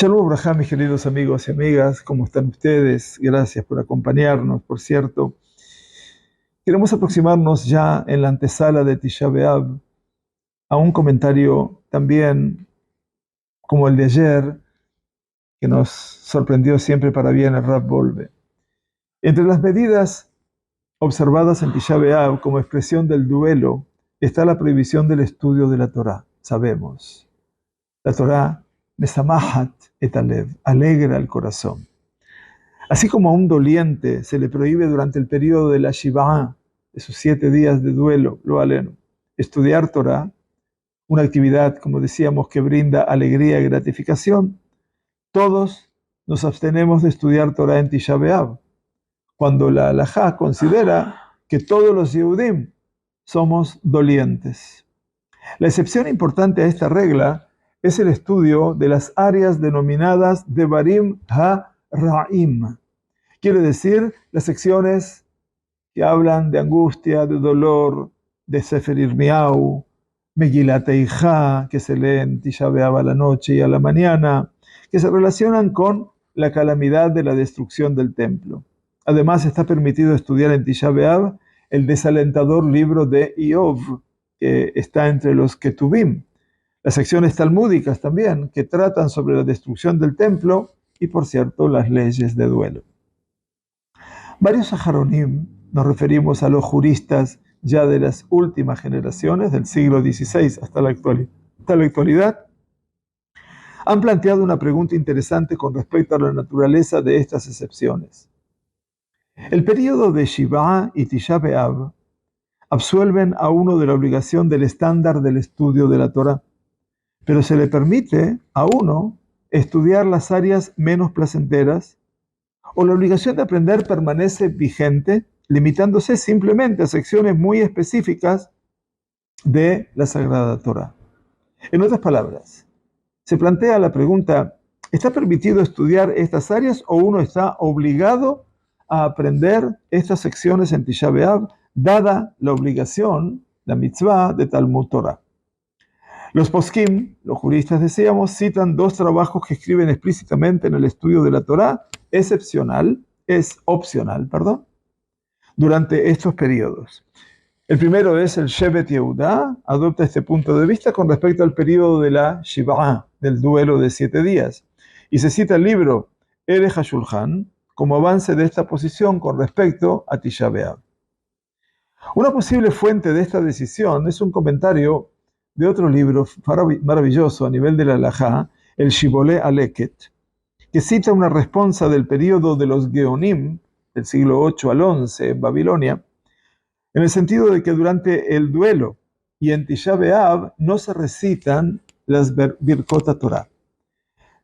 Shalom Abraham, mis queridos amigos y amigas, ¿cómo están ustedes? Gracias por acompañarnos, por cierto. Queremos aproximarnos ya en la antesala de Tisha B'Av a un comentario también como el de ayer, que nos sorprendió siempre para bien el Rav Wolbe. Entre las medidas observadas en Tisha B'Av como expresión del duelo está la prohibición del estudio de la Torá. Sabemos, la Torá mesamahat et alev, alegra el corazón. Así como a un doliente se le prohíbe durante el periodo de la Shivá, de sus 7 días de duelo, lo aleno, estudiar Torah, una actividad, como decíamos, que brinda alegría y gratificación, todos nos abstenemos de estudiar Torah en Tisha B'Av, cuando la halajá considera que todos los Yehudim somos dolientes. La excepción importante a esta regla es el estudio de las áreas denominadas Devarim ha-Ra'im. Quiere decir las secciones que hablan de angustia, de dolor, de Sefer Yirmiyahu, Megilat Eijá, que se lee en Tisha B'Av a la noche y a la mañana, que se relacionan con la calamidad de la destrucción del templo. Además, está permitido estudiar en Tisha B'Av el desalentador libro de Iov, que está entre los Ketuvim. Las secciones talmúdicas también, que tratan sobre la destrucción del templo y, por cierto, las leyes de duelo. Varios Aharonim, nos referimos a los juristas ya de las últimas generaciones, del siglo XVI hasta la actualidad, han planteado una pregunta interesante con respecto a la naturaleza de estas excepciones. El período de Shivá y Tisha B'Av absuelven a uno de la obligación del estándar del estudio de la Torá, pero se le permite a uno estudiar las áreas menos placenteras, o la obligación de aprender permanece vigente, limitándose simplemente a secciones muy específicas de la Sagrada Torá. En otras palabras, se plantea la pregunta, ¿está permitido estudiar estas áreas o uno está obligado a aprender estas secciones en Tisha B'Av, dada la obligación, la mitzvah de Talmud Torah? Los poskim, los juristas decíamos, citan 2 trabajos que escriben explícitamente en el estudio de la Torá, opcional, durante estos periodos. El primero es el Shevet Yehuda, adopta este punto de vista con respecto al periodo de la Shivá, del duelo de 7 días. Y se cita el libro Erech HaShulchan como avance de esta posición con respecto a Tisha B'Av. Una posible fuente de esta decisión es un comentario de otro libro maravilloso a nivel de la halajá, el Shiboleh Aleket, que cita una responsa del período de los Geonim, del siglo 8 al 11 en Babilonia, en el sentido de que durante el duelo y en Tisha B'Av no se recitan las Birkot Torah.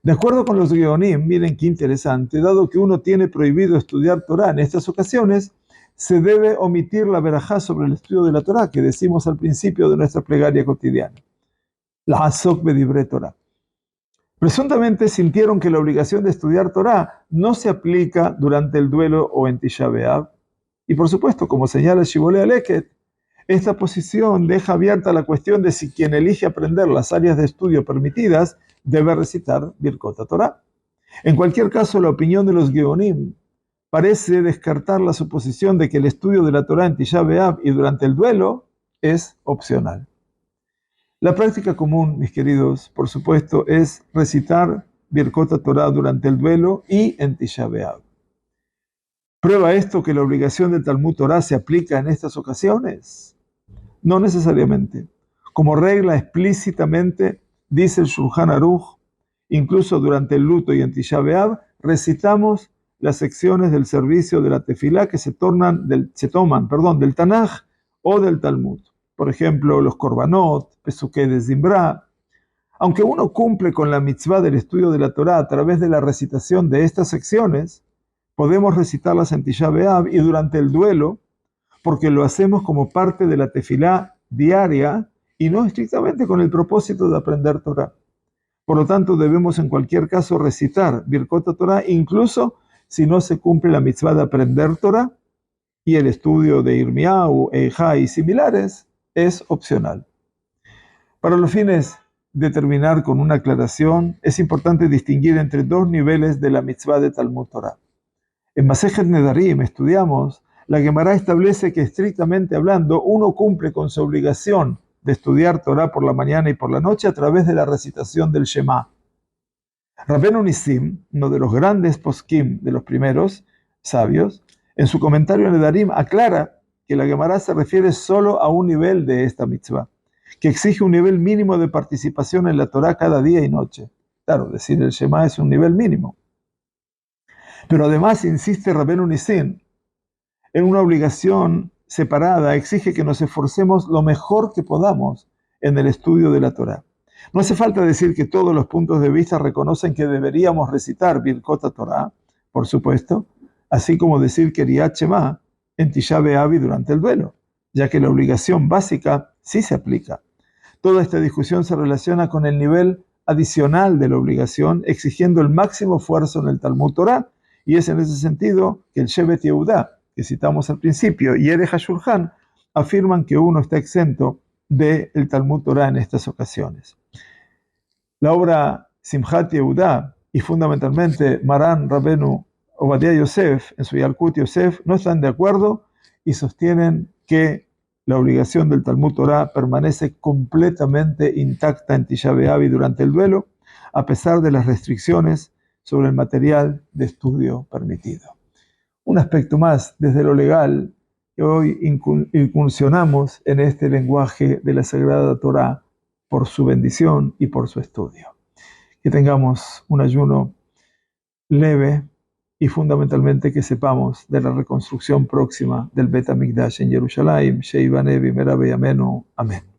De acuerdo con los Geonim, miren qué interesante, dado que uno tiene prohibido estudiar Torah en estas ocasiones, se debe omitir la verajá sobre el estudio de la Torah que decimos al principio de nuestra plegaria cotidiana, la Asok Bedivrei Torah. Presuntamente sintieron que la obligación de estudiar Torah no se aplica durante el duelo o en Tisha B'Av. Y por supuesto, como señala Shiboleh Aleket, esta posición deja abierta la cuestión de si quien elige aprender las áreas de estudio permitidas debe recitar Birkot Torah. En cualquier caso, la opinión de los Geonim parece descartar la suposición de que el estudio de la Torah en Tisha B'Av y durante el duelo es opcional. La práctica común, mis queridos, por supuesto, es recitar Birkot Torah durante el duelo y en Tisha B'Av. ¿Prueba esto que la obligación del Talmud Torah se aplica en estas ocasiones? No necesariamente. Como regla explícitamente, dice el Shulchan Aruch, incluso durante el luto y en Tisha B'Av, recitamos las secciones del servicio de la tefilá que se toman del Tanaj o del Talmud. Por ejemplo, los Korbanot, Pesukei de Zimbra. Aunque uno cumple con la mitzvah del estudio de la Torá a través de la recitación de estas secciones, podemos recitarlas en Tisha B'Av y durante el duelo, porque lo hacemos como parte de la tefilá diaria y no estrictamente con el propósito de aprender Torá. Por lo tanto, debemos en cualquier caso recitar Birkot Torah, incluso si no se cumple la mitzvah de aprender Torah, y el estudio de Yirmiyahu, Eijá y similares es opcional. Para los fines determinar con una aclaración, es importante distinguir entre dos niveles de la mitzvah de Talmud Torah. En Masejet Nedarim estudiamos, la Gemara establece que estrictamente hablando, uno cumple con su obligación de estudiar Torah por la mañana y por la noche a través de la recitación del Shema. Rabbeinu Nissim, uno de los grandes poskim de los primeros sabios, en su comentario en Nedarim aclara que la Gemara se refiere solo a un nivel de esta mitzvah, que exige un nivel mínimo de participación en la Torah cada día y noche. Claro, decir el Shema es un nivel mínimo. Pero además, insiste Rabbeinu Nissim, en una obligación separada, exige que nos esforcemos lo mejor que podamos en el estudio de la Torah. No hace falta decir que todos los puntos de vista reconocen que deberíamos recitar Birkot Torah, por supuesto, así como decir Kriyat Shema en Tisha B'Av durante el duelo, ya que la obligación básica sí se aplica. Toda esta discusión se relaciona con el nivel adicional de la obligación, exigiendo el máximo esfuerzo en el Talmud Torah, y es en ese sentido que el Shevet Yehudá, que citamos al principio, y Erech HaShulchan, afirman que uno está exento del Talmud Torah en estas ocasiones. La obra Simchat Yehudá y fundamentalmente Maran Rabbeinu Obadiah Yosef en su Yalkut Yosef no están de acuerdo y sostienen que la obligación del Talmud Torah permanece completamente intacta en Tisha B'Av y durante el duelo, a pesar de las restricciones sobre el material de estudio permitido. Un aspecto más desde lo legal que hoy incursionamos en este lenguaje de la Sagrada Torah por su bendición y por su estudio. Que tengamos un ayuno leve y fundamentalmente que sepamos de la reconstrucción próxima del Bet HaMikdash en Jerusalén. Sheivaneh b'mehera b'yameinu. Amén.